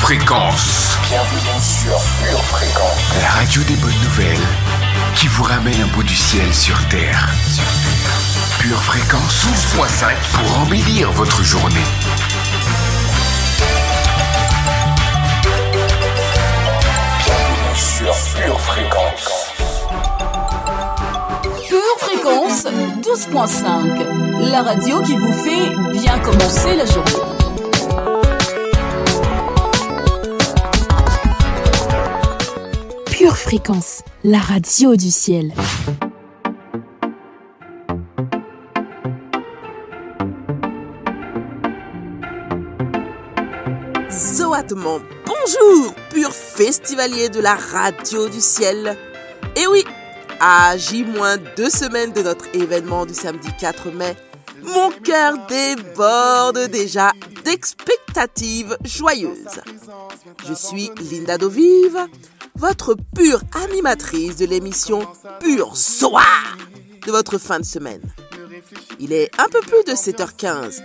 Fréquence. Bienvenue sur Pure Fréquence. La radio des bonnes nouvelles qui vous ramène un bout du ciel sur Terre. Pure Fréquence 12.5 pour embellir votre journée. Bienvenue sur Pure Fréquence. Pure Fréquence 12.5. La radio qui vous fait bien commencer la journée. Pure Fréquence, la radio du ciel. Zoatement, bonjour, pur festivalier de la radio du ciel. Et oui, à J-2 semaines de notre événement du samedi 4 mai, mon cœur déborde déjà d'expectatives joyeuses. Je suis Linda Dovive, votre pure animatrice de l'émission Pure Zoa de votre fin de semaine. Il est un peu plus de 7h15.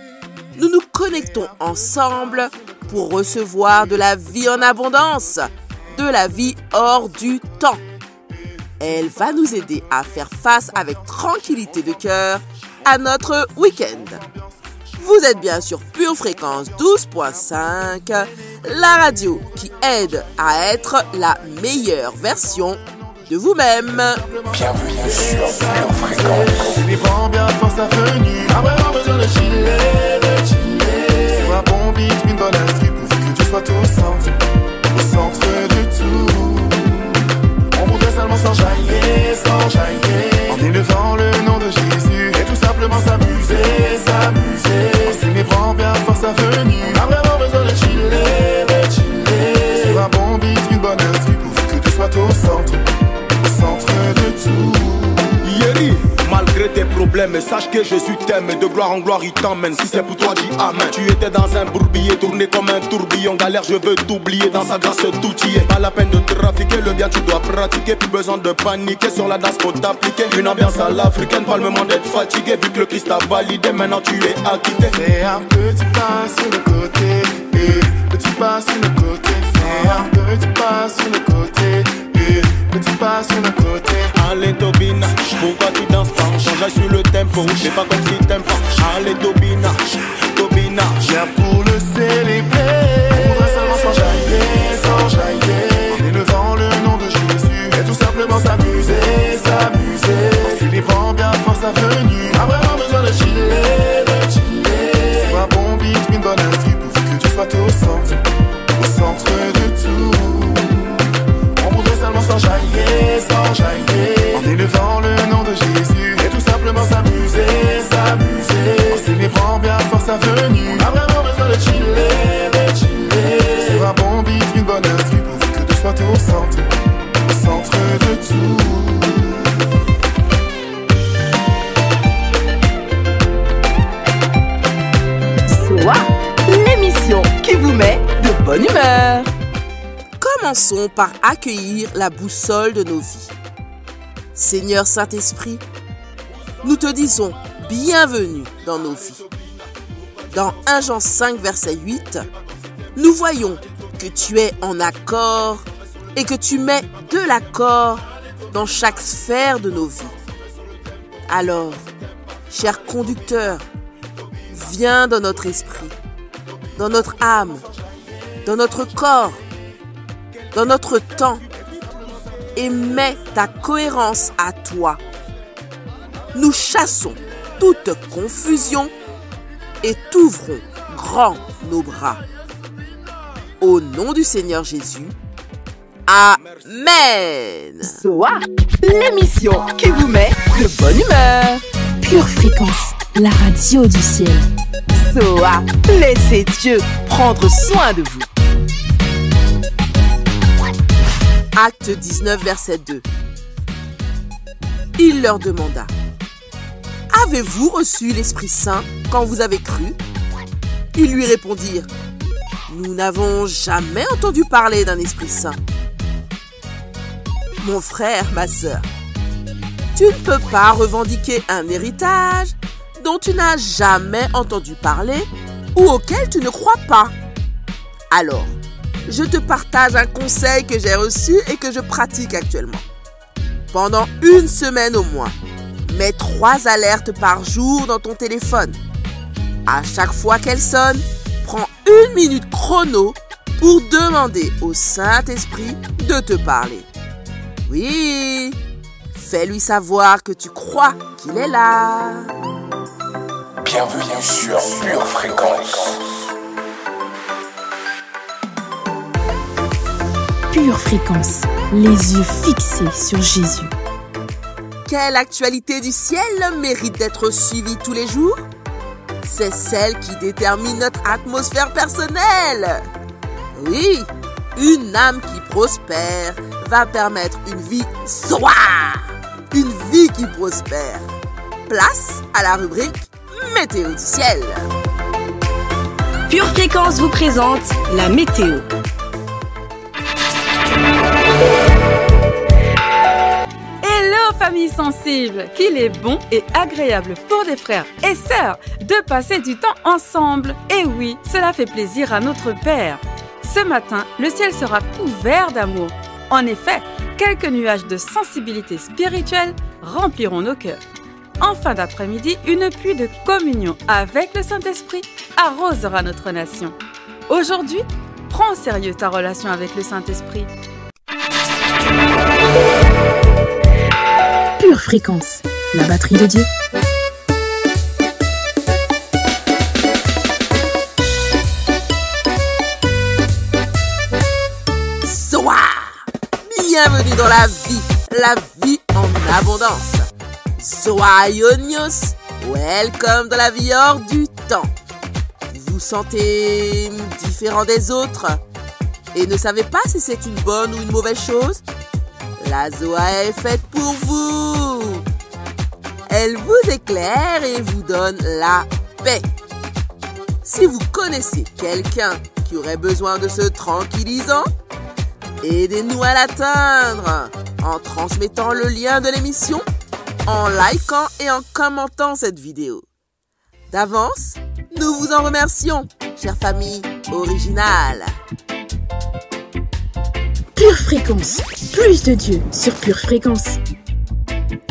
Nous nous connectons ensemble pour recevoir de la vie en abondance, de la vie hors du temps. Elle va nous aider à faire face avec tranquillité de cœur à notre week-end. Vous êtes bien sur Pure Fréquence 12.5, la radio qui aide à être la meilleure version de vous-même. Bienvenue sur Pure Fréquence. Célébrant bien force à venir. Après avoir besoin de chiller, de chiller. Sur un bon beat, une bonne instru pour que tu sois au centre de tout. On voudrait seulement s'enjailler, s'enjailler. En élevant le nom de Jésus et tout simplement s'amuser, s'amuser. En célébrant bien force à venir. Après avoir besoin de chiller, de chiller. Sur un bon beat, une bonne instru pour que tu sois au centre de tout. Yeri, malgré tes problèmes, sache que Jésus t'aime. De gloire en gloire il t'emmène. Si c'est pour toi dis amen. Tu étais dans un bourbier, tourné comme un tourbillon. Galère je veux t'oublier, dans sa grâce tout y est. Pas la peine de trafiquer, le bien tu dois pratiquer. Plus besoin de paniquer, sur la danse faut t'appliquer. Une ambiance à l'africaine, pas le moment d'être fatigué. Vu que le Christ a validé, maintenant tu es acquitté. Fais un petit pas sur le côté, petit pas sur le côté. Fais un petit pas sur le côté, petit pas sur le côté. Allez Tobina, pourquoi tu danses pas? Change sur le tempo, c'est pas comme si t'aimes pas. Allez Tobina, Tobina, viens pour le célébrer. On voudrait seulement s'enjailler, s'enjailler. En élevant le nom de Jésus et tout simplement s'amuser, s'amuser. En célébrant bien force à venir. Après avoir besoin de chiller, de chiller. Sur un bon beat, une bonne instru pour que tu sois au centre de tout. On voudrait seulement s'enjailler, s'enjailler. En élevant le nom de Jésus et tout simplement s'amuser, s'amuser. En célébrant bien force à venir. Après avoir besoin de chiller, de chiller. Sur un bon beat, une bonne instru pour que tu sois au centre de tout. Zoa, l'émission qui vous met de bonne humeur. Commençons par accueillir la boussole de nos vies. Seigneur Saint-Esprit, nous te disons bienvenue dans nos vies. Dans 1 Jean 5, verset 8, nous voyons que tu es en accord et que tu mets de l'accord dans chaque sphère de nos vies. Alors, cher conducteur, viens dans notre esprit, dans notre âme, dans notre corps, dans notre temps, et mets ta cohérence à toi. Nous chassons toute confusion et t'ouvrons grand nos bras. Au nom du Seigneur Jésus, Amen. Zoa, l'émission qui vous met de bonne humeur. Pure Fréquence, la radio du ciel. Zoa, laissez Dieu prendre soin de vous. Acte 19, verset 2. Il leur demanda: avez-vous reçu l'Esprit Saint quand vous avez cru? Ils lui répondirent: nous n'avons jamais entendu parler d'un Esprit Saint. Mon frère, ma sœur, tu ne peux pas revendiquer un héritage dont tu n'as jamais entendu parler ou auquel tu ne crois pas. Alors, je te partage un conseil que j'ai reçu et que je pratique actuellement. Pendant une semaine au moins, mets 3 alertes par jour dans ton téléphone. À chaque fois qu'elle sonne, prends 1 minute chrono pour demander au Saint-Esprit de te parler. Oui, fais-lui savoir que tu crois qu'il est là. Bienvenue sur Pure Fréquence. Pure Fréquence, les yeux fixés sur Jésus. Quelle actualité du ciel mérite d'être suivie tous les jours? C'est celle qui détermine notre atmosphère personnelle. Oui, une âme qui prospère va permettre une vie soir. Une vie qui prospère. Place à la rubrique Météo du ciel. Pure Fréquence vous présente la météo. Hello famille sensible, qu'il est bon et agréable pour des frères et sœurs de passer du temps ensemble. Et oui, cela fait plaisir à notre Père. Ce matin, le ciel sera couvert d'amour. En effet, quelques nuages de sensibilité spirituelle rempliront nos cœurs. En fin d'après-midi, une pluie de communion avec le Saint-Esprit arrosera notre nation. Aujourd'hui, prends au sérieux ta relation avec le Saint-Esprit. Pure Fréquence, la batterie de Dieu. Soir, bienvenue dans la vie en abondance. Soyonios, welcome dans la vie hors du temps. Vous vous sentez différent des autres et ne savez pas si c'est une bonne ou une mauvaise chose? La Zoa est faite pour vous. Elle vous éclaire et vous donne la paix. Si vous connaissez quelqu'un qui aurait besoin de ce tranquillisant, aidez-nous à l'atteindre en transmettant le lien de l'émission, en likant et en commentant cette vidéo. D'avance, nous vous en remercions, chère famille originale. Pure Fréquence, plus de Dieu sur Pure Fréquence.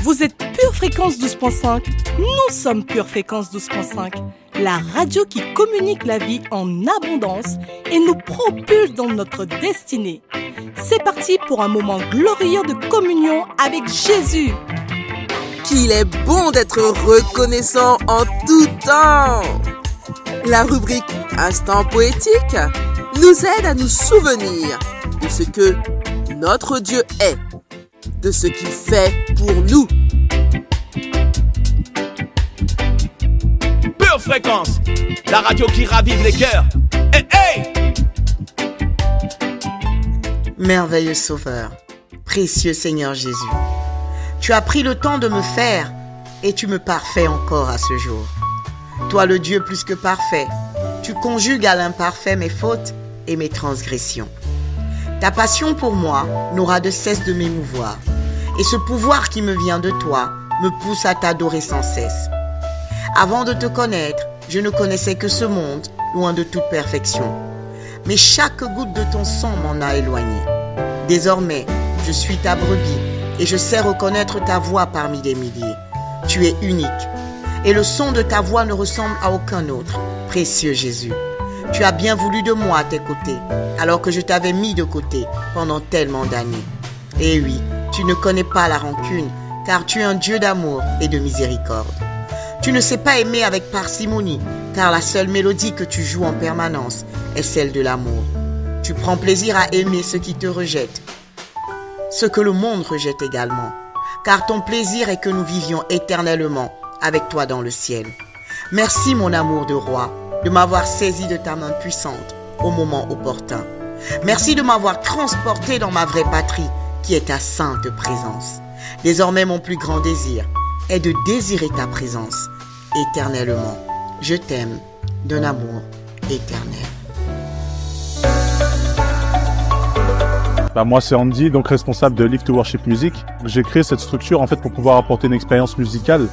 Vous êtes Pure Fréquence 12.5, nous sommes Pure Fréquence 12.5, la radio qui communique la vie en abondance et nous propulse dans notre destinée. C'est parti pour un moment glorieux de communion avec Jésus. Qu'il est bon d'être reconnaissant en tout temps. La rubrique Instant poétique nous aide à nous souvenir de ce que notre Dieu est, de ce qu'il fait pour nous. Pure Fréquence, la radio qui ravive les cœurs. Hey, hey! Merveilleux Sauveur, précieux Seigneur Jésus, tu as pris le temps de me faire et tu me parfais encore à ce jour. Toi le Dieu plus que parfait, tu conjugues à l'imparfait mes fautes et mes transgressions. Ta passion pour moi n'aura de cesse de m'émouvoir et ce pouvoir qui me vient de toi me pousse à t'adorer sans cesse. Avant de te connaître, je ne connaissais que ce monde, loin de toute perfection. Mais chaque goutte de ton sang m'en a éloigné. Désormais, je suis ta brebis et je sais reconnaître ta voix parmi des milliers. Tu es unique et le son de ta voix ne ressemble à aucun autre, précieux Jésus. Tu as bien voulu de moi à tes côtés, alors que je t'avais mis de côté pendant tellement d'années. Et oui, tu ne connais pas la rancune, car tu es un Dieu d'amour et de miséricorde. Tu ne sais pas aimer avec parcimonie, car la seule mélodie que tu joues en permanence est celle de l'amour. Tu prends plaisir à aimer ceux qui te rejettent, ce que le monde rejette également, car ton plaisir est que nous vivions éternellement avec toi dans le ciel. Merci mon amour de roi, de m'avoir saisi de ta main puissante au moment opportun. Merci de m'avoir transporté dans ma vraie patrie, qui est ta sainte présence. Désormais, mon plus grand désir est de désirer ta présence éternellement. Je t'aime d'un amour éternel. Moi c'est Andy, donc responsable de Live to Worship Music. J'ai créé cette structure en fait pour pouvoir apporter une expérience musicale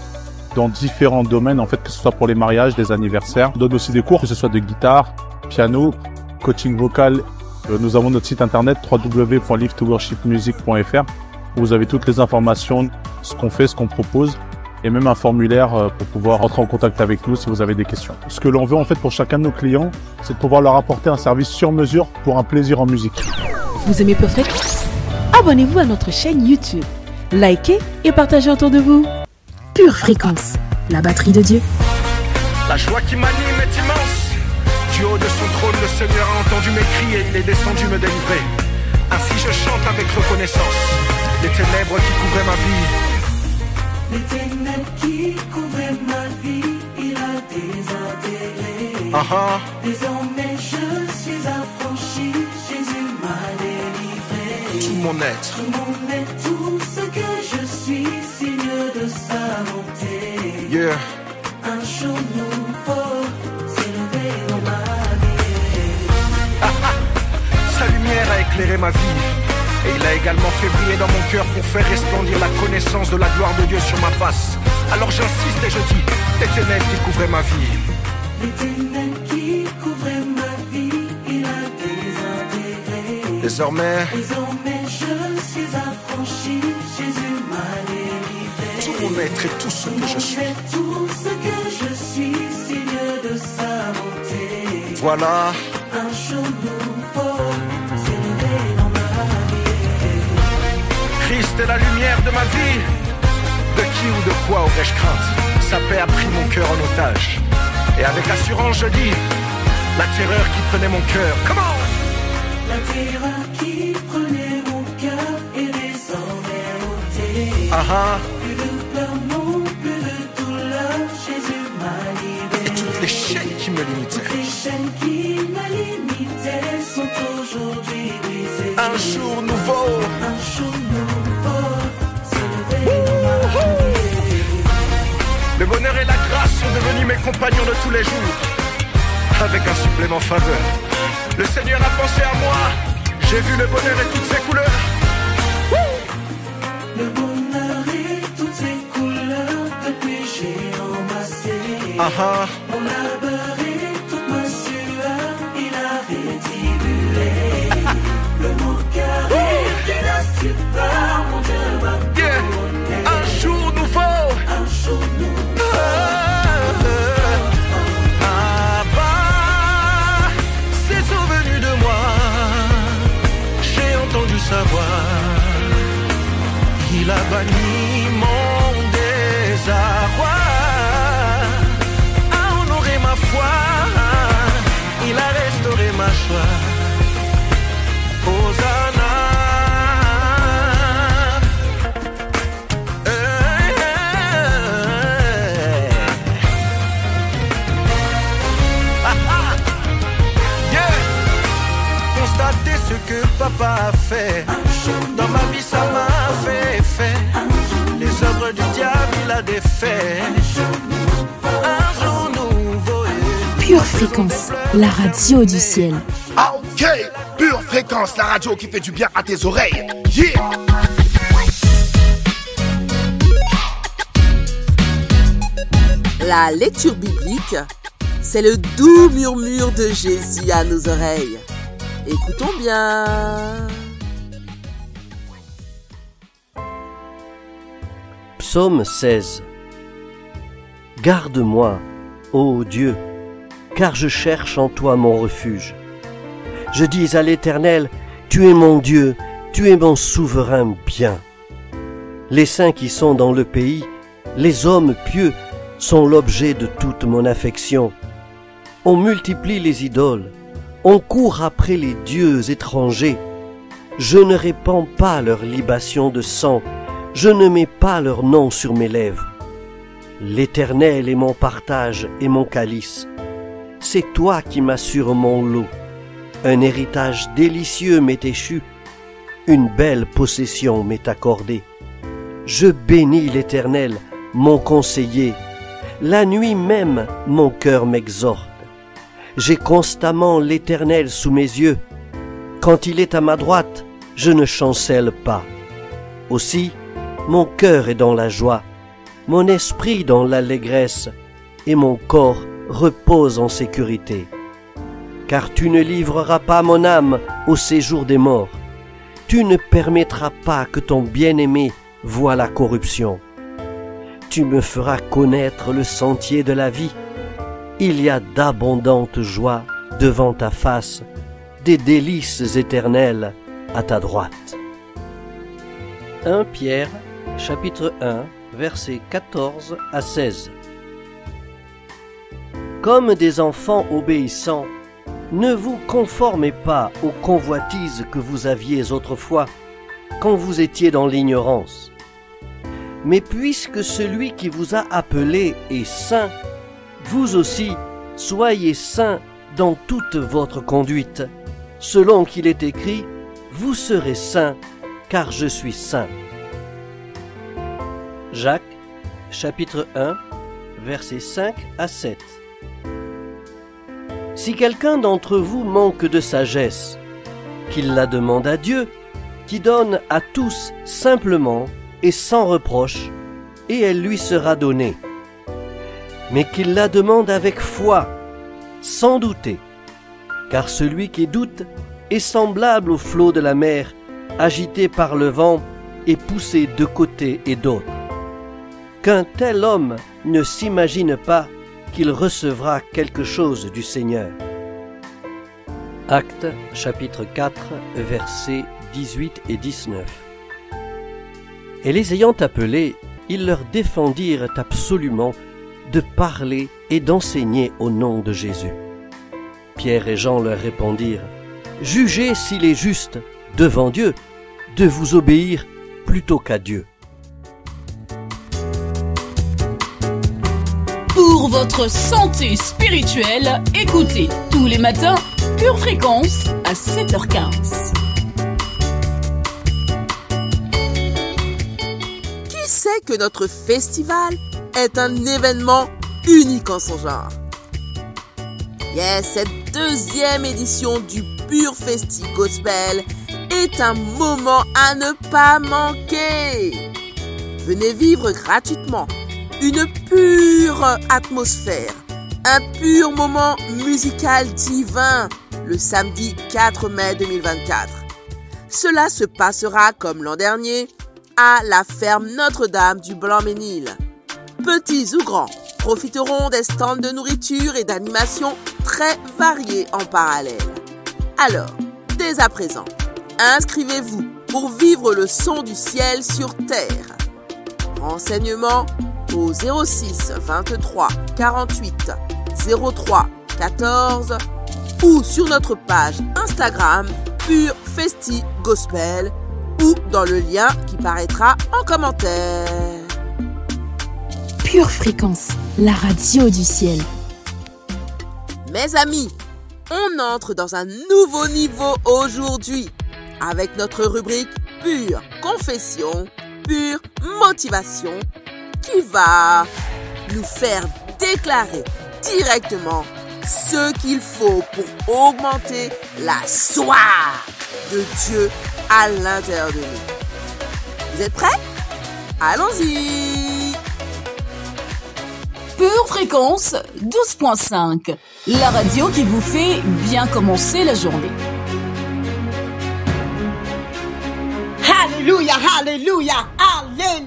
dans différents domaines, en fait, que ce soit pour les mariages, les anniversaires. On donne aussi des cours, que ce soit de guitare, piano, coaching vocal Nous avons notre site internet www.live2worshipmusic.fr où vous avez toutes les informations, ce qu'on fait, ce qu'on propose et même un formulaire pour pouvoir rentrer en contact avec nous si vous avez des questions. Ce que l'on veut en fait pour chacun de nos clients, c'est de pouvoir leur apporter un service sur mesure pour un plaisir en musique. Vous aimez Pure Fréquence? Abonnez-vous à notre chaîne YouTube, likez et partagez autour de vous. Pure Fréquence, la batterie de Dieu. La joie qui m'anime est immense. Du haut de son trône, le Seigneur a entendu mes cris et il est descendu me délivrer. Ainsi je chante avec reconnaissance. Les ténèbres qui couvraient ma vie. Les ténèbres qui couvraient ma vie, il a désintégré. Désormais je suis affranchi, Jésus m'a délivré. Tout mon être, tout ce que je suis, signe de sa bonté. Un jour nouveau s'est levé dans ma vie. Sa lumière a éclairé ma vie. Et il a également fait briller dans mon cœur pour faire resplendir la connaissance de la gloire de Dieu sur ma face. Alors j'insiste et je dis, les ténèbres qui couvraient ma vie. Les ténèbres qui couvraient ma vie, il a désintégré. Désormais je suis affranchi, Jésus m'a délivré. Tout mon être et tout ce que je suis. Tout ce que je suis, signe de sa bonté. Voilà. Un jour nouveau s'est levé dans ma vie. Christ est la lumière de ma vie. De qui ou de quoi aurais-je crainte? Sa paix a pris mon cœur en otage. Et avec assurance je dis, la terreur qui prenait mon cœur. Comment? La terreur qui prenait mon cœur est désormais ôtée. Plus de peur, non, plus de douleur, Jésus m'a libéré. Et toutes les chaînes qui me limitaient. Toutes les chaînes qui me limitaient sont aujourd'hui brisées. Un jour nouveau. Un jour nouveau s'est levé dans ma vie. Le bonheur et la grâce sont devenus mes compagnons de tous les jours. Avec un supplément faveur. Le Seigneur a pensé à moi. J'ai vu le bonheur et toutes ses couleurs. Le bonheur et toutes ses couleurs, depuis j'ai embrassé. Mon labeur et toute ma sueur, il a rétribué. Le mon cœur est plein de stupeur, mon Dieu m'a pardonné. Un jour nouveau. Un jour nouveau. Sa voix, il a banni mon désarroi, a honoré ma foi, il a restauré ma joie. Hosanna. Constatez ce que papa a fait. Dans ma vie ça m'a fait effet. Les œuvres du diable il a défait. Un jour nouveau. Pure Fréquence, la radio du ciel. Ok, Pure Fréquence, la radio qui fait du bien à tes oreilles. Yeah. La lecture biblique, c'est le doux murmure de Jésus à nos oreilles. Écoutons bien. Psaume 16. Garde-moi, ô Dieu, car je cherche en toi mon refuge. Je dis à l'Éternel, tu es mon Dieu, tu es mon souverain bien. Les saints qui sont dans le pays, les hommes pieux, sont l'objet de toute mon affection. On multiplie les idoles, on court après les dieux étrangers. Je ne répands pas leur libation de sang, je ne mets pas leur nom sur mes lèvres. L'Éternel est mon partage et mon calice. C'est toi qui m'assures mon lot. Un héritage délicieux m'est échu, une belle possession m'est accordée. Je bénis l'Éternel, mon conseiller. La nuit même, mon cœur m'exhorte. J'ai constamment l'Éternel sous mes yeux. Quand il est à ma droite, je ne chancelle pas. Aussi, mon cœur est dans la joie, mon esprit dans l'allégresse, et mon corps repose en sécurité. car tu ne livreras pas mon âme au séjour des morts. Tu ne permettras pas que ton bien-aimé voie la corruption. Tu me feras connaître le sentier de la vie. Il y a d'abondantes joies devant ta face, des délices éternelles à ta droite. 1 Pierre, chapitre 1, versets 14 à 16. Comme des enfants obéissants, ne vous conformez pas aux convoitises que vous aviez autrefois, quand vous étiez dans l'ignorance. Mais puisque celui qui vous a appelé est saint, vous aussi soyez saints dans toute votre conduite, selon qu'il est écrit, vous serez saints, car je suis saint. Jacques, chapitre 1, versets 5 à 7. Si quelqu'un d'entre vous manque de sagesse, qu'il la demande à Dieu, qui donne à tous simplement et sans reproche, et elle lui sera donnée. Mais qu'il la demande avec foi, sans douter, car celui qui doute est semblable au flot de la mer, agité par le vent et poussé de côté et d'autre. Qu'un tel homme ne s'imagine pas qu'il recevra quelque chose du Seigneur. Actes, chapitre 4, versets 18 et 19. Et les ayant appelés, ils leur défendirent absolument de parler et d'enseigner au nom de Jésus. Pierre et Jean leur répondirent, « Jugez s'il est juste, devant Dieu, de vous obéir plutôt qu'à Dieu. » Pour votre santé spirituelle, écoutez tous les matins Pure Fréquence à 7h15. Qui sait que notre festival est un événement unique en son genre? Yes, cette deuxième édition du Pure Festi Gospel est un moment à ne pas manquer. Venez vivre gratuitement une pure atmosphère, un pur moment musical divin le samedi 4 mai 2024. Cela se passera comme l'an dernier à la ferme Notre-Dame du Blanc-Ménil. Petits ou grands profiteront des stands de nourriture et d'animation très variés en parallèle. Alors, dès à présent, inscrivez-vous pour vivre le son du ciel sur terre. Renseignements au 06 23 48 03 14 ou sur notre page Instagram Pure Festi Gospel ou dans le lien qui paraîtra en commentaire. Pure Fréquence, la radio du ciel. Mes amis, on entre dans un nouveau niveau aujourd'hui avec notre rubrique Pure Confession, Pure Motivation qui va nous faire déclarer directement ce qu'il faut pour augmenter la soif de Dieu à l'intérieur de nous. Vous êtes prêts? Allons-y! Pure Fréquence 12.5, la radio qui vous fait bien commencer la journée. Alléluia, alléluia, alléluia.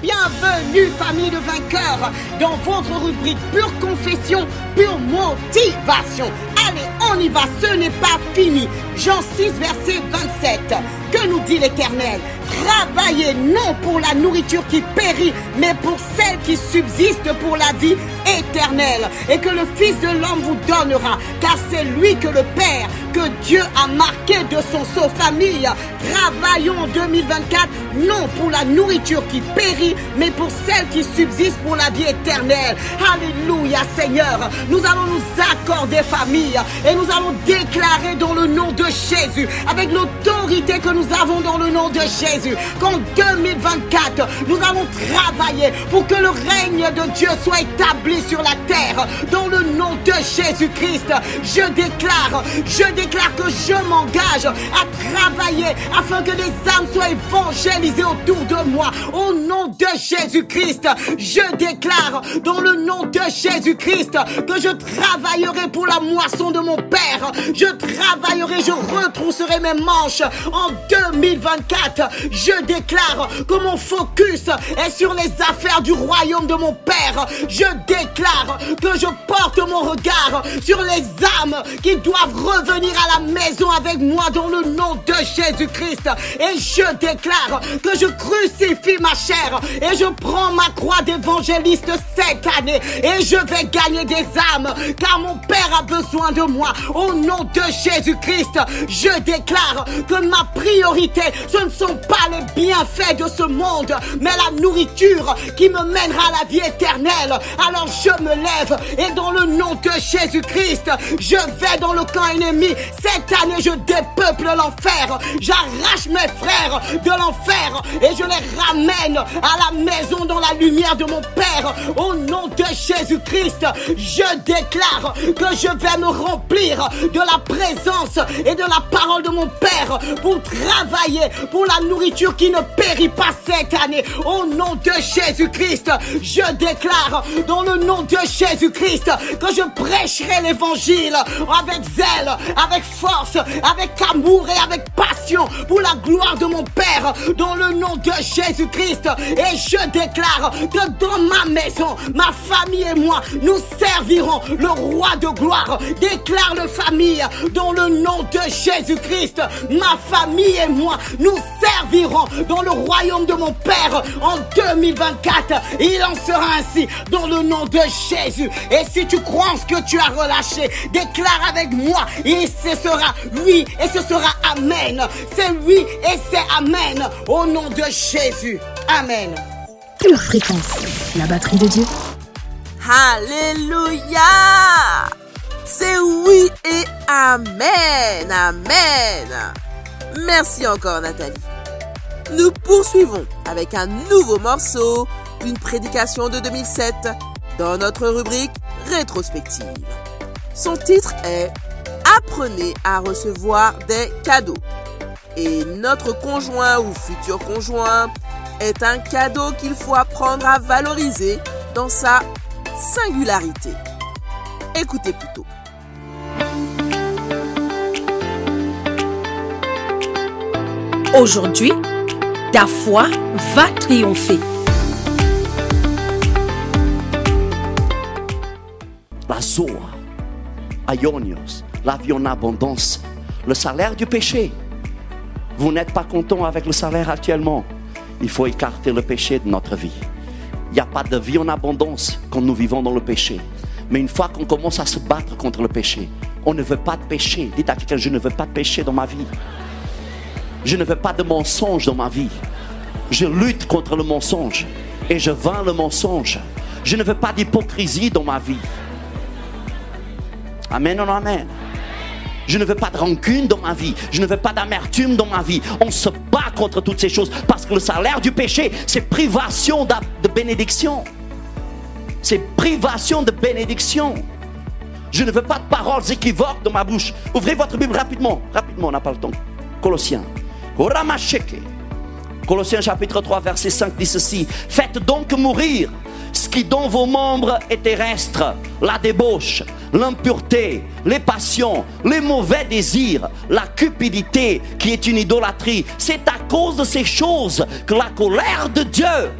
Bienvenue famille de vainqueurs dans votre rubrique Pure Confession, Pure Motivation. Allez, on y va, ce n'est pas fini. Jean 6, verset 27. Que nous dit l'Éternel? Travaillez non pour la nourriture qui périt, mais pour celle qui subsiste pour la vie éternelle. Et que le Fils de l'homme vous donnera, car c'est lui que le Père, que Dieu a marqué de son sceau. Famille, travaillons en 2024, non pour la nourriture qui périt, mais pour celle qui subsiste pour la vie éternelle. Alléluia Seigneur, nous allons nous accorder famille, et nous allons déclarer dans le nom de de Jésus, avec l'autorité que nous avons dans le nom de Jésus, qu'en 2024, nous allons travailler pour que le règne de Dieu soit établi sur la terre. Dans le nom de Jésus-Christ, je déclare que je m'engage à travailler afin que des âmes soient évangélisées autour de moi. Au nom de Jésus-Christ, je déclare dans le nom de Jésus-Christ que je travaillerai pour la moisson de mon Père. Je travaillerai, je retrousserai mes manches en 2024. Je déclare que mon focus est sur les affaires du royaume de mon Père. Je déclare que je porte mon regard sur les âmes qui doivent revenir à la maison avec moi dans le nom de Jésus-Christ. Et je déclare que je crucifie ma chair et je prends ma croix d'évangéliste cette année et je vais gagner des âmes car mon Père a besoin de moi. Au nom de Jésus-Christ, je déclare que ma priorité, ce ne sont pas les bienfaits de ce monde, mais la nourriture qui me mènera à la vie éternelle. Alors je me lève et dans le nom de Jésus-Christ, je vais dans le camp ennemi. Cette année, je dépeuple l'enfer. J'arrache mes frères de l'enfer et je les ramène à la maison dans la lumière de mon Père. Au nom de Jésus-Christ, je déclare que je vais me remplir de la présence et de la parole de mon Père pour travailler pour la nourriture qui ne périt pas cette année. Au nom de Jésus-Christ, je déclare dans le nom de Jésus-Christ que je prêcherai l'évangile avec zèle, avec force, avec amour et avec passion pour la gloire de mon Père dans le nom de Jésus-Christ. Et je déclare que dans ma maison, ma famille et moi, nous servirons le roi de gloire. Déclare le famille dans le nom de Jésus-Christ. Ma famille et moi, nous servirons dans le royaume de mon Père en 2024. Il en sera ainsi dans le nom de Jésus. Et si tu crois en ce que tu as relâché, déclare avec moi et ce sera oui et ce sera amen. C'est oui et c'est amen au nom de Jésus. Amen. Pure fréquence, la batterie de Dieu. Alléluia! C'est oui et amen, amen. Merci encore Nathalie. Nous poursuivons avec un nouveau morceau, une prédication de 2007 dans notre rubrique rétrospective. Son titre est « Apprenez à recevoir des cadeaux ». Et notre conjoint ou futur conjoint est un cadeau qu'il faut apprendre à valoriser dans sa singularité. Écoutez plutôt. Aujourd'hui, ta foi va triompher. La Zoa, Aionios, la vie en abondance, le salaire du péché. Vous n'êtes pas content avec le salaire actuellement. Il faut écarter le péché de notre vie. Il n'y a pas de vie en abondance quand nous vivons dans le péché. Mais une fois qu'on commence à se battre contre le péché, on ne veut pas de péché. Dites à quelqu'un, je ne veux pas de péché dans ma vie. Je ne veux pas de mensonge dans ma vie. Je lutte contre le mensonge et je vaincre le mensonge. Je ne veux pas d'hypocrisie dans ma vie. Amen, non, amen. Je ne veux pas de rancune dans ma vie. Je ne veux pas d'amertume dans ma vie. On se bat contre toutes ces choses parce que le salaire du péché, c'est privation de bénédiction. C'est privation de bénédiction. Je ne veux pas de paroles équivoques dans ma bouche. Ouvrez votre Bible rapidement. Rapidement, on n'a pas le temps. Colossiens. Colossiens chapitre 3 verset 5 dit ceci. Faites donc mourir ce qui dans vos membres est terrestre, la débauche, l'impureté, les passions, les mauvais désirs, la cupidité qui est une idolâtrie. C'est à cause de ces choses que la colère de Dieu,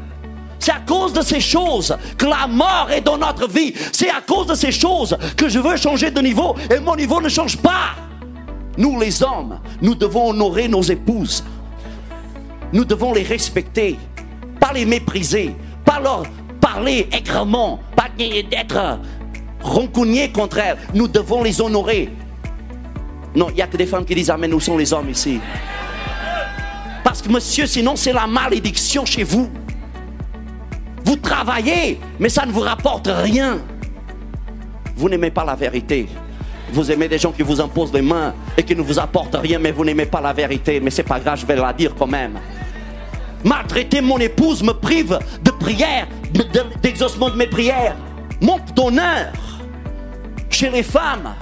c'est à cause de ces choses que la mort est dans notre vie. C'est à cause de ces choses que je veux changer de niveau et mon niveau ne change pas. Nous les hommes, nous devons honorer nos épouses. Nous devons les respecter, pas les mépriser, pas leur parler aigrement, pas d'être rancunier contre elles. Nous devons les honorer. Non, il n'y a que des femmes qui disent amen, nous sommes les hommes ici. Parce que monsieur, sinon c'est la malédiction chez vous. Vous travaillez, mais ça ne vous rapporte rien. Vous n'aimez pas la vérité. Vous aimez des gens qui vous imposent les mains et qui ne vous apportent rien, mais vous n'aimez pas la vérité. Mais c'est pas grave, je vais la dire quand même. Maltraiter mon épouse me prive de prière, d'exaucement de mes prières. Manque d'honneur chez les femmes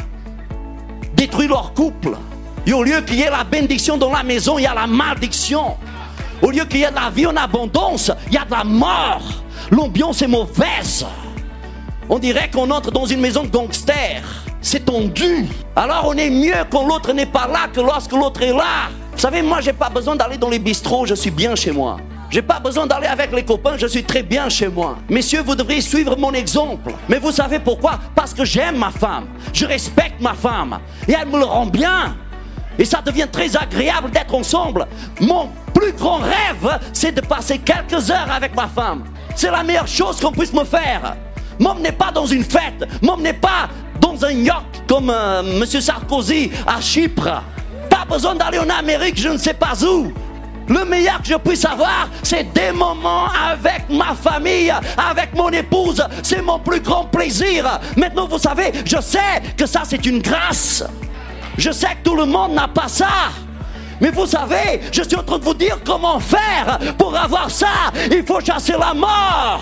détruit leur couple. Et au lieu qu'il y ait la bénédiction dans la maison, il y a la malédiction. Au lieu qu'il y ait de la vie en abondance, il y a de la mort. L'ambiance est mauvaise. On dirait qu'on entre dans une maison de gangsters. C'est tendu. Alors on est mieux quand l'autre n'est pas là que lorsque l'autre est là. Vous savez, moi j'ai pas besoin d'aller dans les bistrots, je suis bien chez moi. J'ai pas besoin d'aller avec les copains, je suis très bien chez moi. Messieurs, vous devriez suivre mon exemple. Mais vous savez pourquoi? Parce que j'aime ma femme. Je respecte ma femme. Et elle me le rend bien. Et ça devient très agréable d'être ensemble. Mon plus grand rêve, c'est de passer quelques heures avec ma femme. C'est la meilleure chose qu'on puisse me faire. M'emmenez pas dans une fête. M'emmenez pas dans un yacht comme Monsieur Sarkozy à Chypre. Pas besoin d'aller en Amérique, je ne sais pas où. Le meilleur que je puisse avoir, c'est des moments avec ma famille, avec mon épouse. C'est mon plus grand plaisir. Maintenant, vous savez, je sais que ça, c'est une grâce. Je sais que tout le monde n'a pas ça. Mais vous savez, je suis en train de vous dire comment faire pour avoir ça. Il faut chasser la mort.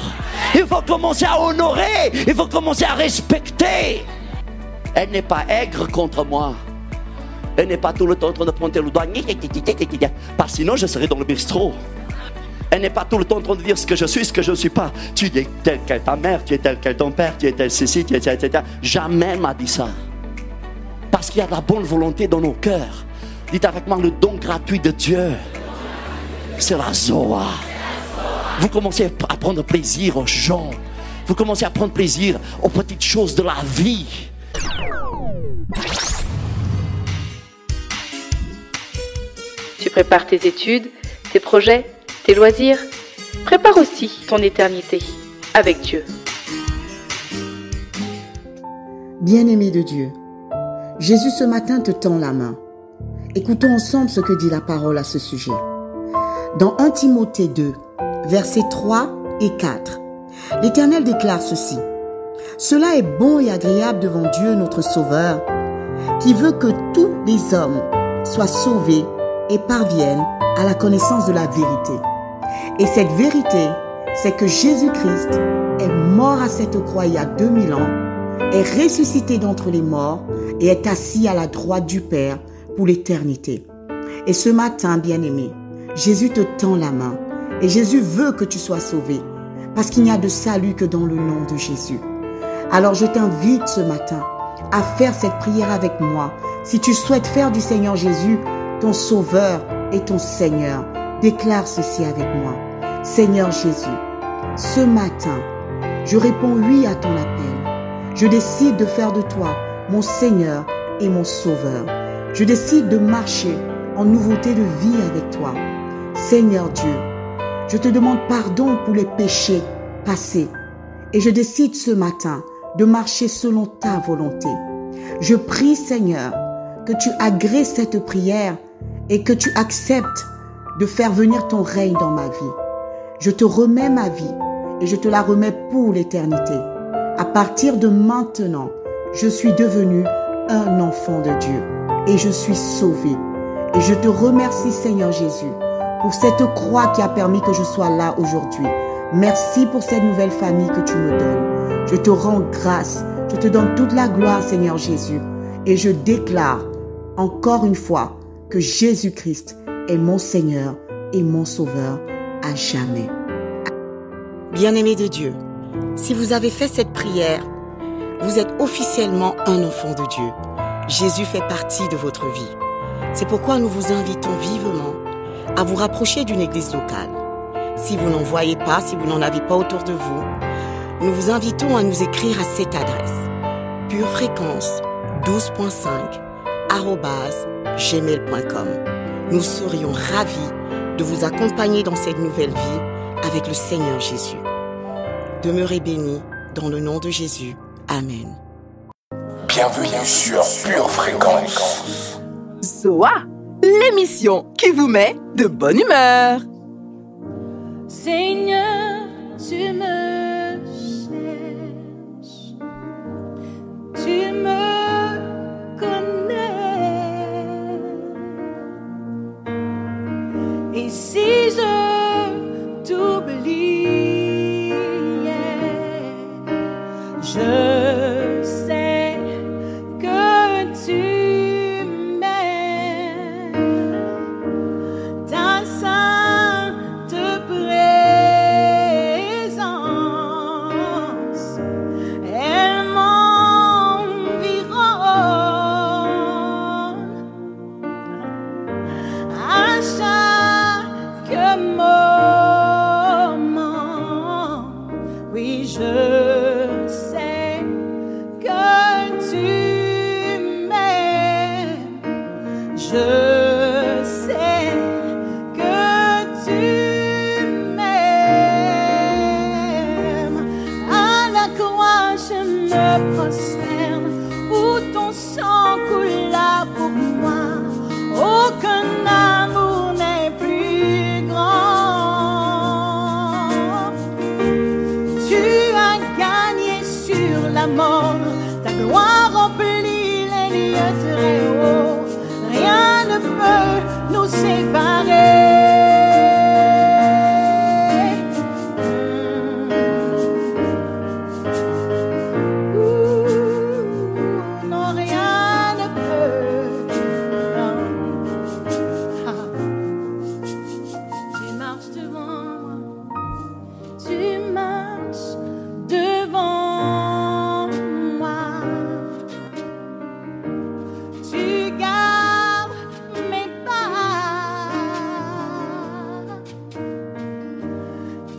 Il faut commencer à honorer. Il faut commencer à respecter. Elle n'est pas aigre contre moi. Elle n'est pas tout le temps en train de pointer le doigt. Parce que sinon, je serais dans le bistrot. Elle n'est pas tout le temps en train de dire ce que je suis, ce que je ne suis pas. Tu es tel quel ta mère, tu es tel quel ton père, tu es tel ceci, tu es tel, etc. Jamais elle m'a dit ça. Parce qu'il y a de la bonne volonté dans nos cœurs. Dites avec moi, le don gratuit de Dieu, c'est la Zoa. Vous commencez à prendre plaisir aux gens. Vous commencez à prendre plaisir aux petites choses de la vie. Tu prépares tes études, tes projets, tes loisirs. Prépare aussi ton éternité avec Dieu. Bien-aimé de Dieu, Jésus ce matin te tend la main. Écoutons ensemble ce que dit la parole à ce sujet. Dans 1 Timothée 2, versets 3 et 4, l'Éternel déclare ceci. Cela est bon et agréable devant Dieu notre Sauveur, qui veut que tous les hommes soient sauvés et parviennent à la connaissance de la vérité. Et cette vérité, c'est que Jésus-Christ est mort à cette croix il y a 2000 ans, est ressuscité d'entre les morts et est assis à la droite du Père pour l'éternité. Et ce matin, bien-aimé, Jésus te tend la main et Jésus veut que tu sois sauvé parce qu'il n'y a de salut que dans le nom de Jésus. Alors je t'invite ce matin à faire cette prière avec moi. Si tu souhaites faire du Seigneur Jésus ton Sauveur et ton Seigneur, déclare ceci avec moi. Seigneur Jésus, ce matin, je réponds oui à ton appel. Je décide de faire de toi mon Seigneur et mon Sauveur. Je décide de marcher en nouveauté de vie avec toi. Seigneur Dieu, je te demande pardon pour les péchés passés et je décide ce matin de marcher selon ta volonté. Je prie, Seigneur, que tu agrées cette prière et que tu acceptes de faire venir ton règne dans ma vie. Je te remets ma vie et je te la remets pour l'éternité. À partir de maintenant, je suis devenu un enfant de Dieu et je suis sauvé. Et je te remercie, Seigneur Jésus, pour cette croix qui a permis que je sois là aujourd'hui. Merci pour cette nouvelle famille que tu me donnes. Je te rends grâce. Je te donne toute la gloire, Seigneur Jésus. Et je déclare encore une fois que Jésus-Christ est mon Seigneur et mon Sauveur à jamais. Bien-aimé de Dieu, si vous avez fait cette prière, vous êtes officiellement un enfant de Dieu. Jésus fait partie de votre vie. C'est pourquoi nous vous invitons vivement à vous rapprocher d'une église locale. Si vous n'en voyez pas, si vous n'en avez pas autour de vous, nous vous invitons à nous écrire à cette adresse purefréquence 12.5@gmail.com. Nous serions ravis de vous accompagner dans cette nouvelle vie avec le Seigneur Jésus. Demeurez bénis dans le nom de Jésus. Amen. Bienvenue sur Pure Fréquence. Zoa, l'émission qui vous met de bonne humeur. Seigneur, tu me cherches, tu me nous séparer. Non, rien ne peut. Tu marches devant moi. Tu gardes mes pas.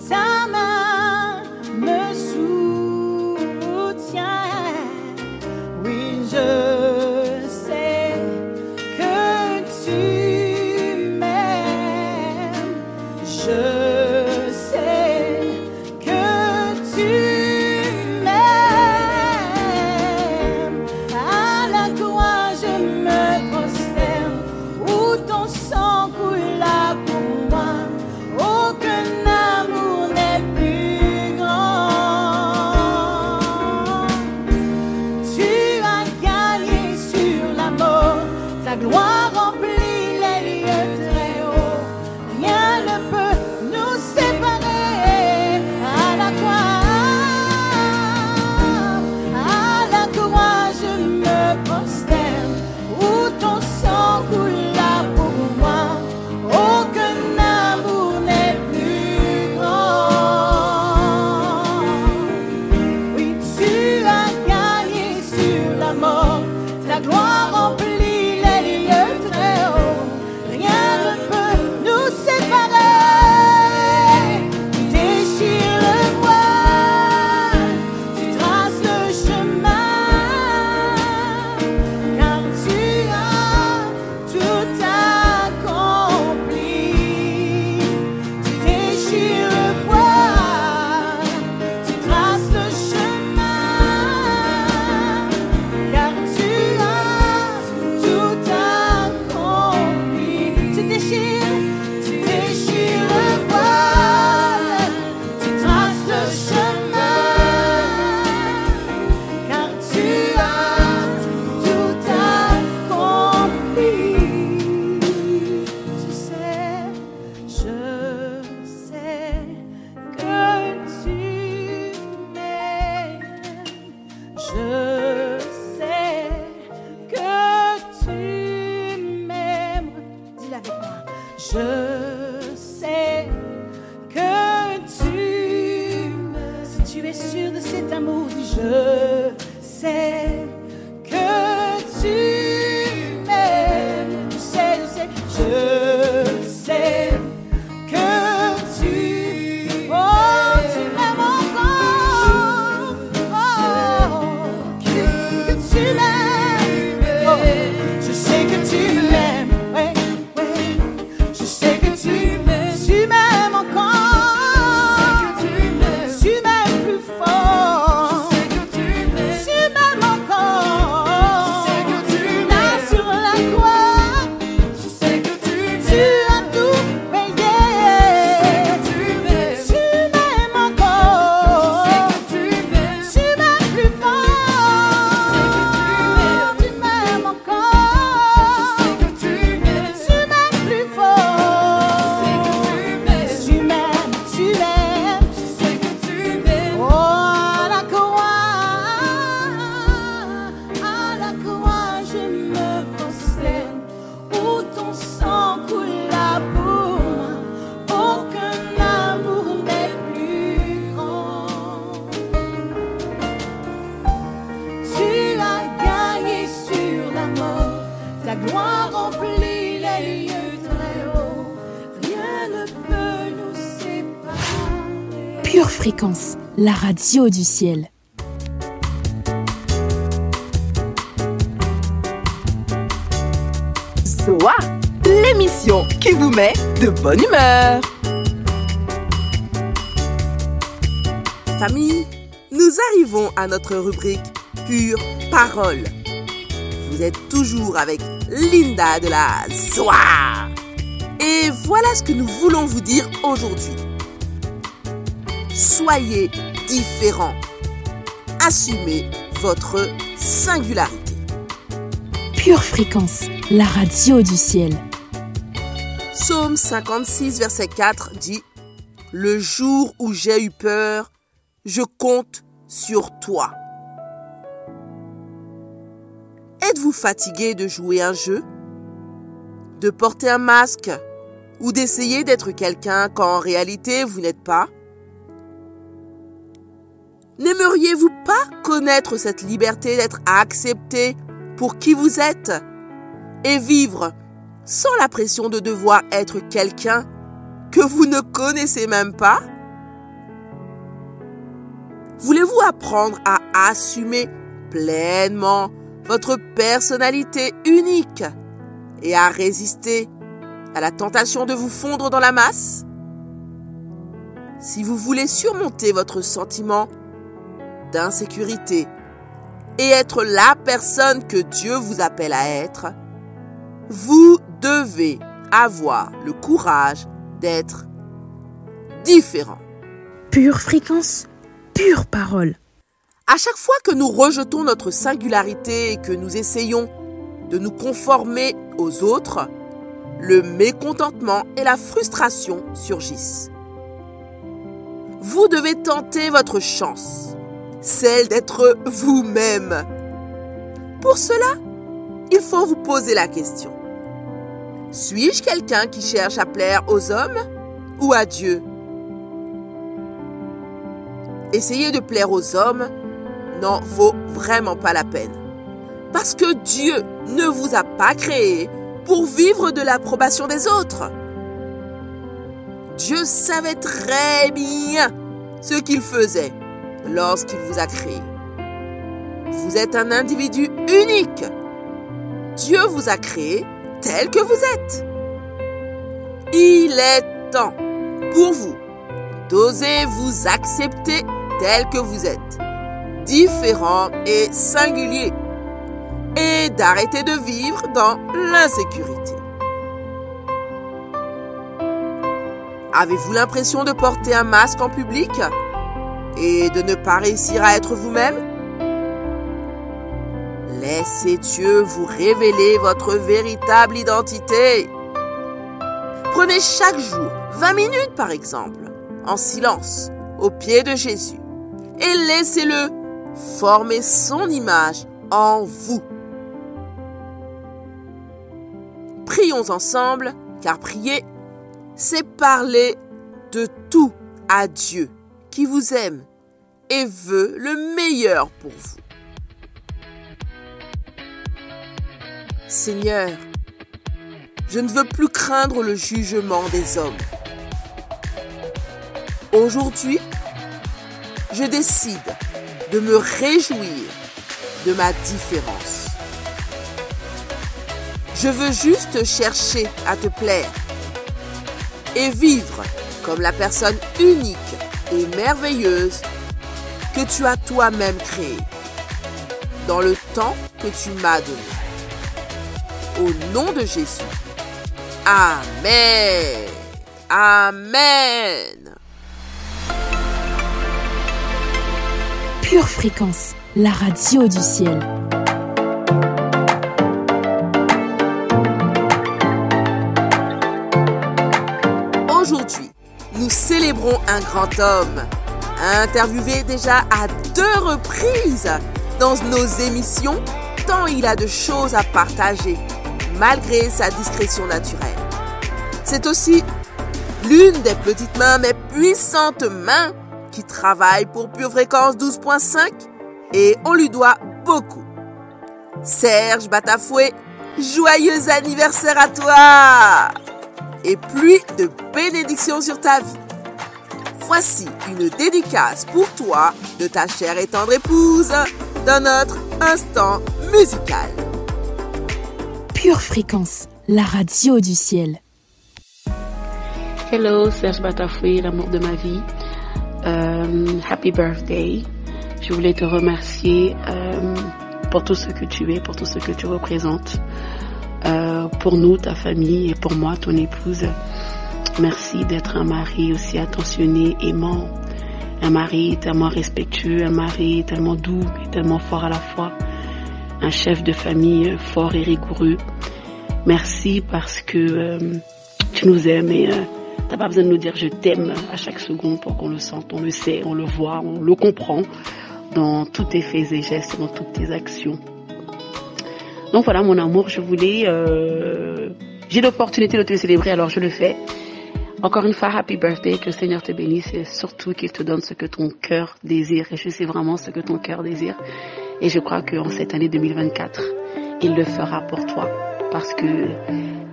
Ta main me soutient. Oui, je sais que tu m'aimes. Je sais que tu m'aimes. À la croix je me prosterne, où ton sang coula pour moi. Aucun amour n'est plus grand. Tu as gagné sur la mort, ta gloire remplit les lieux très hauts. Rien ne peut nous séparer. À la croix je me prosterne, où ton sang coula pour moi. Aucun amour n'est plus grand. Oui, tu as gagné sur la mort, ta gloire remplit les lieux très hauts. Rien ne peut nous séparer. Tu déchires le voile, tu traces le chemin, car tu as tout accompli. Tu déchires le voile, tu traces le chemin, car tu as tout accompli. Tu déchires le voile, tu traces le chemin, car tu as tout accompli. Je sais que tu m'aimes. Je sais que tu m'aimes. Dis-le avec moi. Je sais que tu m'aimes. Si tu es sûr de cet amour, dis je sais que tu m'aimes. Je sais que tu m'aimes encore. Que tu m'aimes. Je sais que tu m'aimes. Ouais. Je sais que tu m'aimes encore. Tu m'aimes plus fort. Tu m'aimes encore. Là sur la croix, tu as tout payé. Tu m'aimes encore. Tu m'aimes plus fort. Tu m'aimes encore. Tu m'aimes plus fort. Tu m'aimes. Oh, à la croix, je me prosterne, où ton sang coula pour moi. Aucun amour n'est plus grand. Tu as gagné sur la mort, ta gloire remplit les lieux très hauts. Rien ne peut nous séparer. Pure Fréquence, la radio du ciel. Zoa, l'émission qui vous met de bonne humeur. Famille, nous arrivons à notre rubrique Pure Parole. Vous êtes toujours avec Linda de la Zoa. Et voilà ce que nous voulons vous dire aujourd'hui. Soyez différents. Assumez votre singularité. Pure Fréquence, la radio du ciel. Psaume 56, verset 4 dit « Le jour où j'ai eu peur, je compte sur toi. » Êtes-vous fatigué de jouer un jeu, de porter un masque ou d'essayer d'être quelqu'un quand en réalité vous n'êtes pas? N'aimeriez-vous pas connaître cette liberté d'être accepté pour qui vous êtes et vivre sans la pression de devoir être quelqu'un que vous ne connaissez même pas? Voulez-vous apprendre à assumer pleinement votre personnalité unique et à résister à la tentation de vous fondre dans la masse? Si vous voulez surmonter votre sentiment d'insécurité et être la personne que Dieu vous appelle à être, vous devez avoir le courage d'être différent. Pure fréquence, pure parole. À chaque fois que nous rejetons notre singularité et que nous essayons de nous conformer aux autres, le mécontentement et la frustration surgissent. Vous devez tenter votre chance, celle d'être vous-même. Pour cela, il faut vous poser la question. Suis-je quelqu'un qui cherche à plaire aux hommes ou à Dieu? Essayer de plaire aux hommes n'en vaut vraiment pas la peine. Parce que Dieu ne vous a pas créé pour vivre de l'approbation des autres. Dieu savait très bien ce qu'il faisait lorsqu'il vous a créé. Vous êtes un individu unique. Dieu vous a créé tel que vous êtes. Il est temps pour vous d'oser vous accepter tel que vous êtes, différent et singulier, et d'arrêter de vivre dans l'insécurité. Avez-vous l'impression de porter un masque en public et de ne pas réussir à être vous-même? Laissez Dieu vous révéler votre véritable identité. Prenez chaque jour 20 minutes par exemple, en silence, aux pieds de Jésus, et laissez-le former son image en vous. Prions ensemble, car prier, c'est parler de tout à Dieu qui vous aime et veut le meilleur pour vous. Seigneur, je ne veux plus craindre le jugement des hommes. Aujourd'hui, je décide de me réjouir de ma différence. Je veux juste chercher à te plaire et vivre comme la personne unique et merveilleuse que tu as toi-même créée dans le temps que tu m'as donné. Au nom de Jésus. Amen. Amen. Pure fréquence, la radio du ciel. Aujourd'hui, nous célébrons un grand homme, interviewé déjà à 2 reprises dans nos émissions, tant il a de choses à partager, malgré sa discrétion naturelle. C'est aussi l'une des petites mains, mais puissantes mains, qui travaille pour Pure Fréquence 12.5 et on lui doit beaucoup. Serge Batafoué, joyeux anniversaire à toi et pluie de bénédictions sur ta vie. Voici une dédicace pour toi de ta chère et tendre épouse dans notre instant musical. Pure Fréquence, la radio du ciel. Hello, Serge Batafoué, l'amour de ma vie. Happy birthday. Je voulais te remercier pour tout ce que tu es, pour tout ce que tu représentes, pour nous, ta famille, et pour moi, ton épouse. Merci d'être un mari aussi attentionné, aimant, un mari tellement respectueux, un mari tellement doux et tellement fort à la fois, un chef de famille fort et rigoureux. Merci parce que tu nous aimes et t'as pas besoin de nous dire je t'aime à chaque seconde pour qu'on le sente, on le sait, on le voit, on le comprend dans tous tes faits et gestes, dans toutes tes actions. Donc voilà mon amour, j'ai l'opportunité de te célébrer, alors je le fais. Encore une fois, happy birthday, que le Seigneur te bénisse et surtout qu'il te donne ce que ton cœur désire. Et je sais vraiment ce que ton cœur désire. Et je crois qu'en cette année 2024, il le fera pour toi. Parce que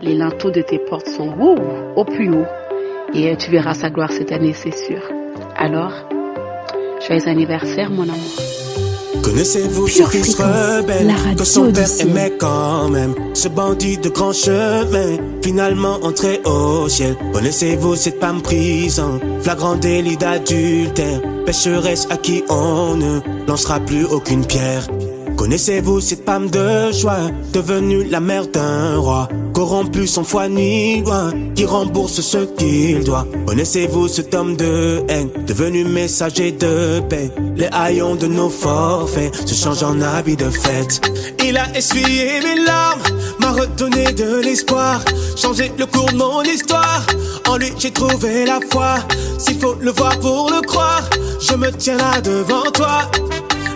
les linteaux de tes portes sont au plus haut. Et tu verras sa gloire cette année, c'est sûr. Alors, joyeux anniversaire, mon amour. Connaissez-vous ce fils rebelle que son père aimait quand même? Ce bandit de grand chemin, finalement entré au ciel. Connaissez-vous cette femme prise en flagrant délit d'adultère, pécheresse à qui on ne lancera plus aucune pierre? Connaissez-vous cette femme de joie, devenue la mère d'un roi, corrompu sans foi ni loi, qui rembourse ce qu'il doit? Connaissez-vous cet homme de haine, devenu messager de paix? Les haillons de nos forfaits se changent en habits de fête. Il a essuyé mes larmes, m'a redonné de l'espoir, changé le cours de mon histoire. En lui j'ai trouvé la foi, s'il faut le voir pour le croire, je me tiens là devant toi.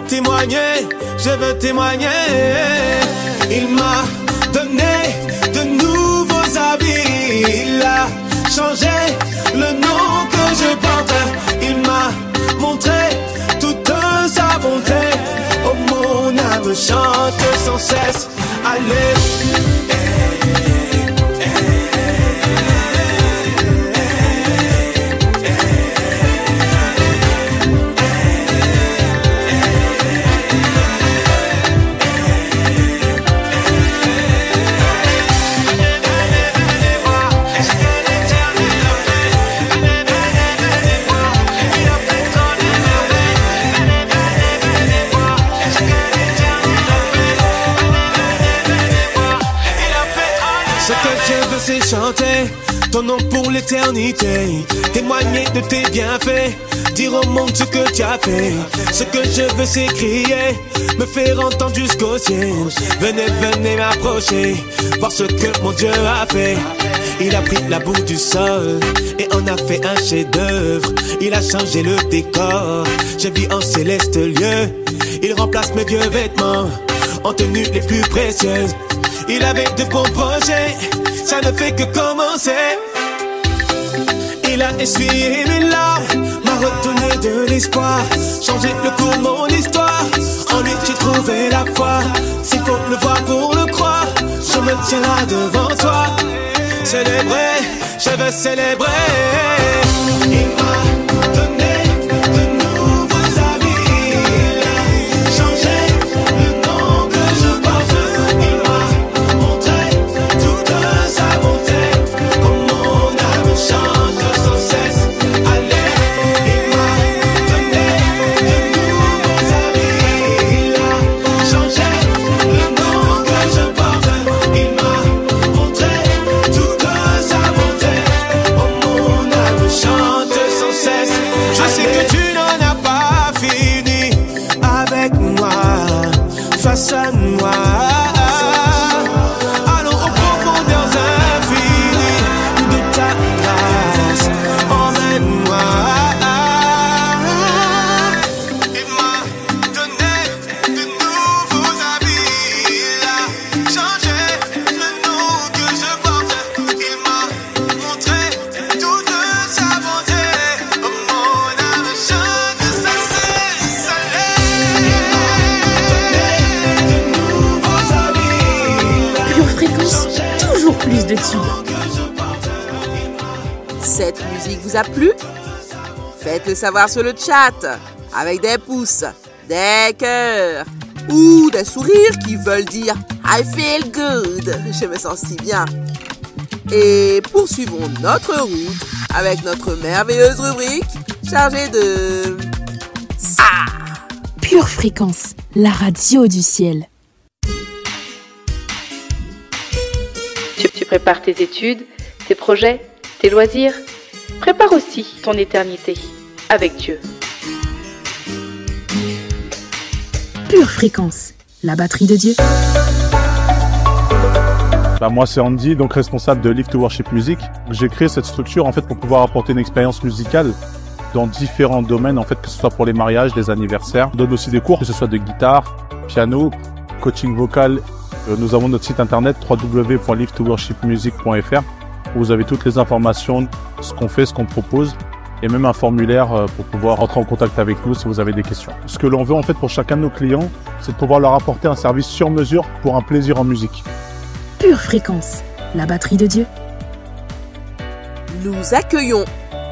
Témoigner, je veux témoigner. Il m'a donné de nouveaux habits, il a changé le nom que je porte. Il m'a montré toute sa bonté. Oh, mon âme chante sans cesse. Allez. C'est chanter ton nom pour l'éternité, témoigner de tes bienfaits, dire au monde ce que tu as fait. Ce que je veux c'est crier, me faire entendre jusqu'au ciel. Venez, venez m'approcher, voir ce que mon Dieu a fait. Il a pris la boue du sol et on a fait un chef-d'œuvre. Il a changé le décor, je vis en céleste lieu. Il remplace mes vieux vêtements en tenues les plus précieuses. Il avait de bons projets, ça ne fait que commencer. Il a essuyé mes larmes, m'a redonné de l'espoir, changé le cours de mon histoire. En lui j'ai trouvé la foi, s'il faut le voir pour le croire, je me tiens là devant toi. Célébrer, je veux célébrer. Il m'a donné de nouveaux habits, il a changé le nom que je porte. Il m'a montré toute sa bonté, comme mon âme chante sans cesse. Allez, il m'a donné de nouveaux habits, il a changé le nom que je porte. Il m'a montré toute sa bonté, oh mon âme chante sans cesse. Je sais que tu n'en as pas fini avec moi, façonne-moi. Allons aux profondeurs infinies de ta grâce, emmène-moi. Il m'a donné de nouveaux habits, il a changé le nom que je porte. Il m'a montré toute sa bonté, oh mon âme chante sans cesse. Pure fréquence, toujours plus de tubes. Cette musique vous a plu? Faites-le savoir sur le chat avec des pouces, des cœurs ou des sourires qui veulent dire I feel good, je me sens si bien. Et poursuivons notre route avec notre merveilleuse rubrique chargée de ça. Pure fréquence, la radio du ciel. Tu prépares tes études, tes projets, tes loisirs. Prépare aussi ton éternité avec Dieu. Pure fréquence, la batterie de Dieu. Moi c'est Andy, donc responsable de Live to Worship Music. J'ai créé cette structure en fait pour pouvoir apporter une expérience musicale dans différents domaines, en fait, que ce soit pour les mariages, les anniversaires. On donne aussi des cours, que ce soit de guitare, piano, coaching vocal. Nous avons notre site internet www.livetoworshipmusic.fr où vous avez toutes les informations, ce qu'on fait, ce qu'on propose et même un formulaire pour pouvoir rentrer en contact avec nous si vous avez des questions. Ce que l'on veut en fait pour chacun de nos clients, c'est de pouvoir leur apporter un service sur mesure pour un plaisir en musique. Pure Fréquence, la batterie de Dieu. Nous accueillons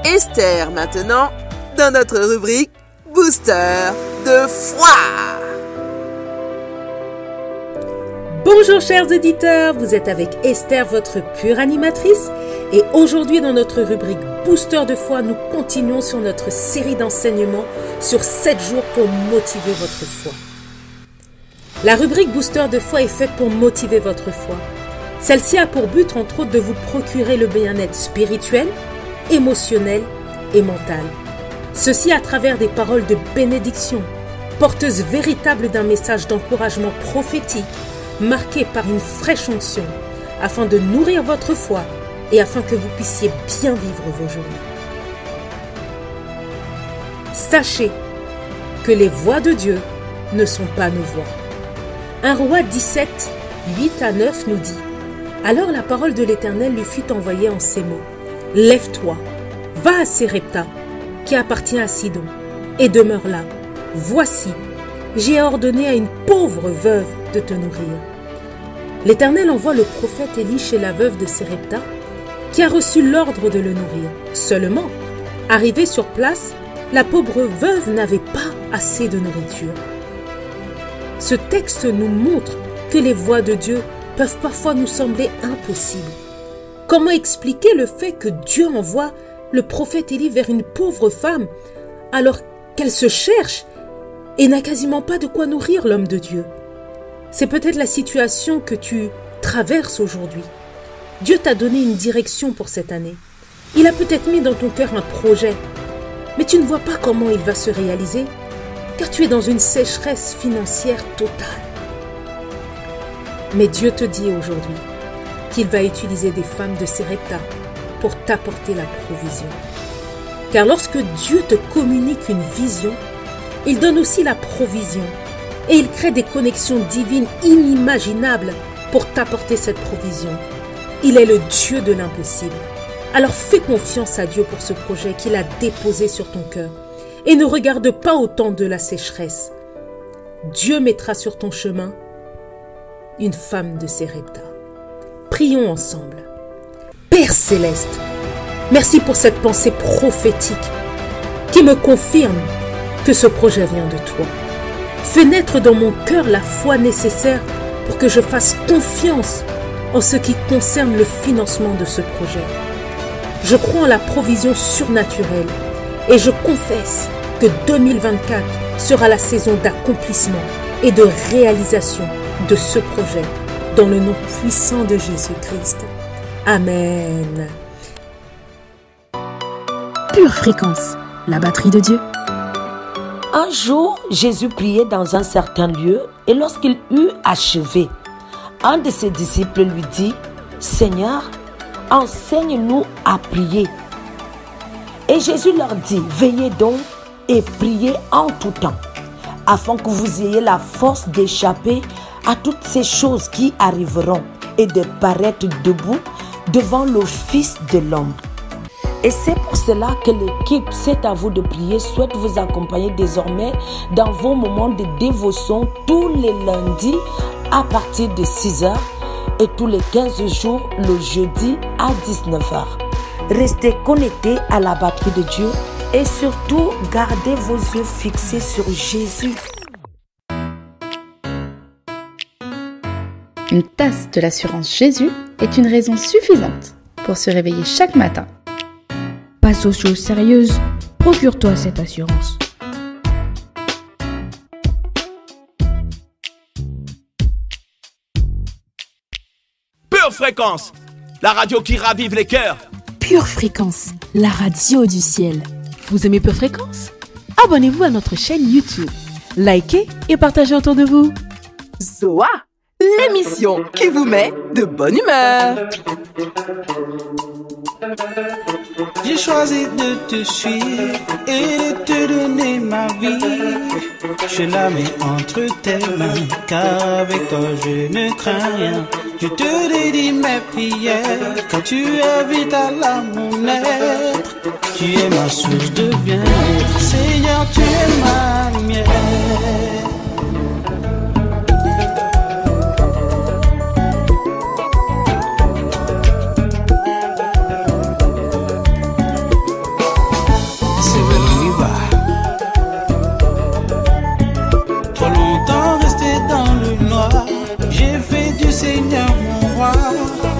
Esther maintenant dans notre rubrique Booster de foi. Bonjour chers auditeurs, vous êtes avec Esther, votre pure animatrice. Et aujourd'hui dans notre rubrique Booster de foi, nous continuons sur notre série d'enseignements sur 7 jours pour motiver votre foi. La rubrique Booster de foi est faite pour motiver votre foi. Celle-ci a pour but entre autres de vous procurer le bien-être spirituel, émotionnel et mental. Ceci à travers des paroles de bénédiction, porteuses véritables d'un message d'encouragement prophétique, marqué par une fraîche onction, afin de nourrir votre foi et afin que vous puissiez bien vivre vos journées. Sachez que les voies de Dieu ne sont pas nos voies. 1 Roi 17, 8 à 9 nous dit « Alors la parole de l'Éternel lui fut envoyée en ces mots. Lève-toi, va à Sérepta, qui appartient à Sidon, et demeure là. Voici, j'ai ordonné à une pauvre veuve de te nourrir. » L'Éternel envoie le prophète Élie chez la veuve de Sérepta, qui a reçu l'ordre de le nourrir. Seulement, arrivée sur place, la pauvre veuve n'avait pas assez de nourriture. Ce texte nous montre que les voies de Dieu peuvent parfois nous sembler impossibles. Comment expliquer le fait que Dieu envoie le prophète Élie vers une pauvre femme alors qu'elle se cherche et n'a quasiment pas de quoi nourrir l'homme de Dieu? C'est peut-être la situation que tu traverses aujourd'hui. Dieu t'a donné une direction pour cette année. Il a peut-être mis dans ton cœur un projet, mais tu ne vois pas comment il va se réaliser, car tu es dans une sécheresse financière totale. Mais Dieu te dit aujourd'hui qu'il va utiliser des femmes de Sérepta pour t'apporter la provision. Car lorsque Dieu te communique une vision, il donne aussi la provision. Et il crée des connexions divines inimaginables pour t'apporter cette provision. Il est le Dieu de l'impossible. Alors fais confiance à Dieu pour ce projet qu'il a déposé sur ton cœur. Et ne regarde pas au temps de la sécheresse. Dieu mettra sur ton chemin une femme de Sérepta. Prions ensemble. Père Céleste, merci pour cette pensée prophétique qui me confirme que ce projet vient de toi. Fais naître dans mon cœur la foi nécessaire pour que je fasse confiance en ce qui concerne le financement de ce projet. Je crois en la provision surnaturelle et je confesse que 2024 sera la saison d'accomplissement et de réalisation de ce projet dans le nom puissant de Jésus-Christ. Amen. Pure Fréquence, la batterie de Dieu. Un jour, Jésus priait dans un certain lieu et lorsqu'il eut achevé, un de ses disciples lui dit « Seigneur, enseigne-nous à prier. » Et Jésus leur dit « Veillez donc et priez en tout temps, afin que vous ayez la force d'échapper à toutes ces choses qui arriveront et de paraître debout devant le Fils de l'homme. » Et c'est pour cela que l'équipe C'est à vous de prier souhaite vous accompagner désormais dans vos moments de dévotion tous les lundis à partir de 6h et tous les 15 jours le jeudi à 19h. Restez connectés à la batterie de Dieu et surtout gardez vos yeux fixés sur Jésus. Une tasse de l'assurance Jésus est une raison suffisante pour se réveiller chaque matin. Passe aux choses sérieuses, procure-toi cette assurance. Pure Fréquence, la radio qui ravive les cœurs. Pure Fréquence, la radio du ciel. Vous aimez Pure Fréquence? Abonnez-vous à notre chaîne YouTube. Likez et partagez autour de vous. Zoa, l'émission qui vous met de bonne humeur. J'ai choisi de te suivre et de te donner ma vie. Je la mets entre tes mains, car avec toi je ne crains rien. Je te dédie mes prières, car tu es vital à mon être. Tu es ma source de bien-être, Seigneur, tu es ma lumière. Seigneur mon roi,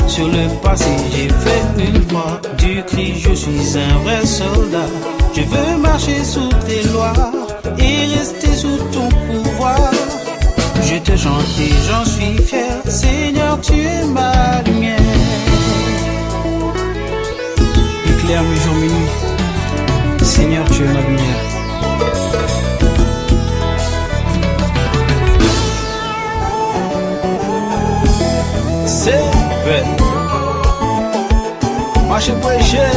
sur le passé j'ai fait une croix. Du cri je suis un vrai soldat. Je veux marcher sous tes lois et rester sous ton pouvoir. Je te chante et j'en suis fier. Seigneur, tu es ma lumière. Éclaire mes jours, mes nuits. Seigneur, tu es ma lumière. C'est vrai. Marché prêché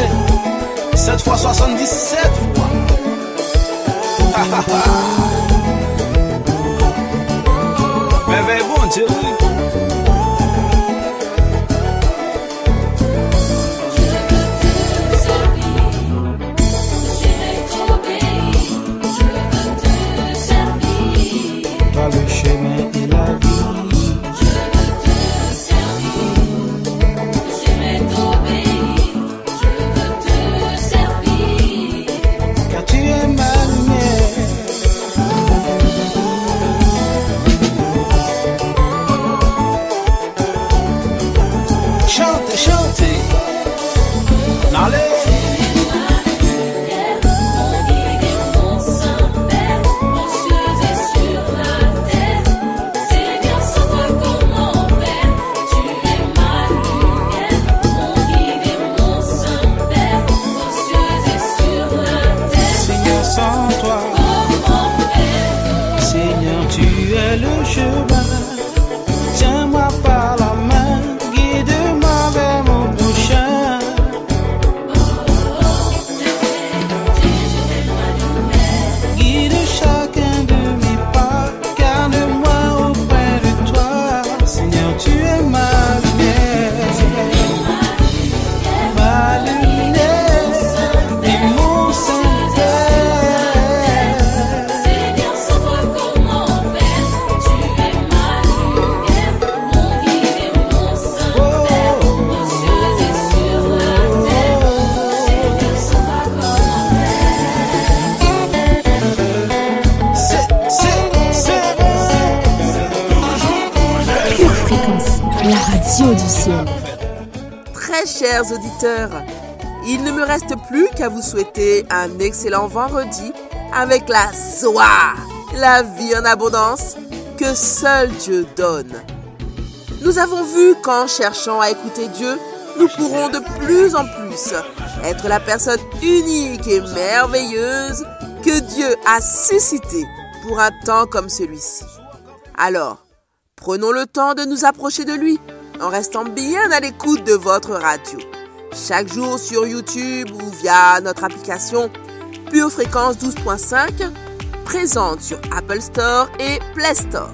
7 fois 77 fois. Mais bon Dieu. Par le chemin et la vie. Très chers auditeurs, il ne me reste plus qu'à vous souhaiter un excellent vendredi avec la joie, la vie en abondance que seul Dieu donne. Nous avons vu qu'en cherchant à écouter Dieu, nous pourrons de plus en plus être la personne unique et merveilleuse que Dieu a suscitée pour un temps comme celui-ci. Alors, prenons le temps de nous approcher de lui en restant bien à l'écoute de votre radio. Chaque jour sur YouTube ou via notre application Pure Fréquence 12.5, présente sur Apple Store et Play Store.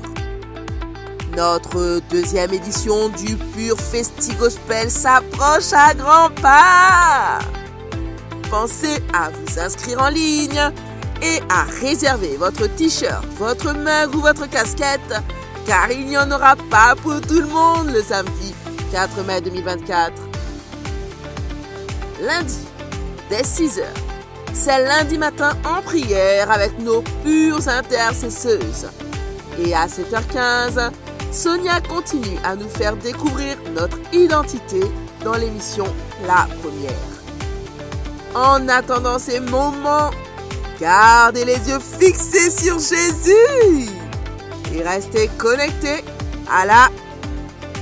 Notre deuxième édition du Pure Festi Gospel s'approche à grands pas. Pensez à vous inscrire en ligne et à réserver votre t-shirt, votre mug ou votre casquette, car il n'y en aura pas pour tout le monde le samedi 4 mai 2024. Lundi, dès 6h, c'est lundi matin en prière avec nos pures intercesseuses. Et à 7h15, Sonia continue à nous faire découvrir notre identité dans l'émission La Première. En attendant ces moments, gardez les yeux fixés sur Jésus et restez connectés à la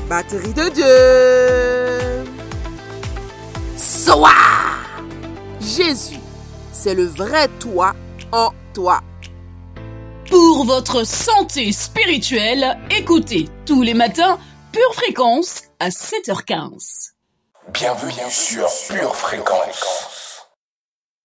batterie de Dieu. Sois Jésus, c'est le vrai toi en toi. Pour votre santé spirituelle, écoutez tous les matins Pure Fréquence à 7h15. Bienvenue sur Pure Fréquence.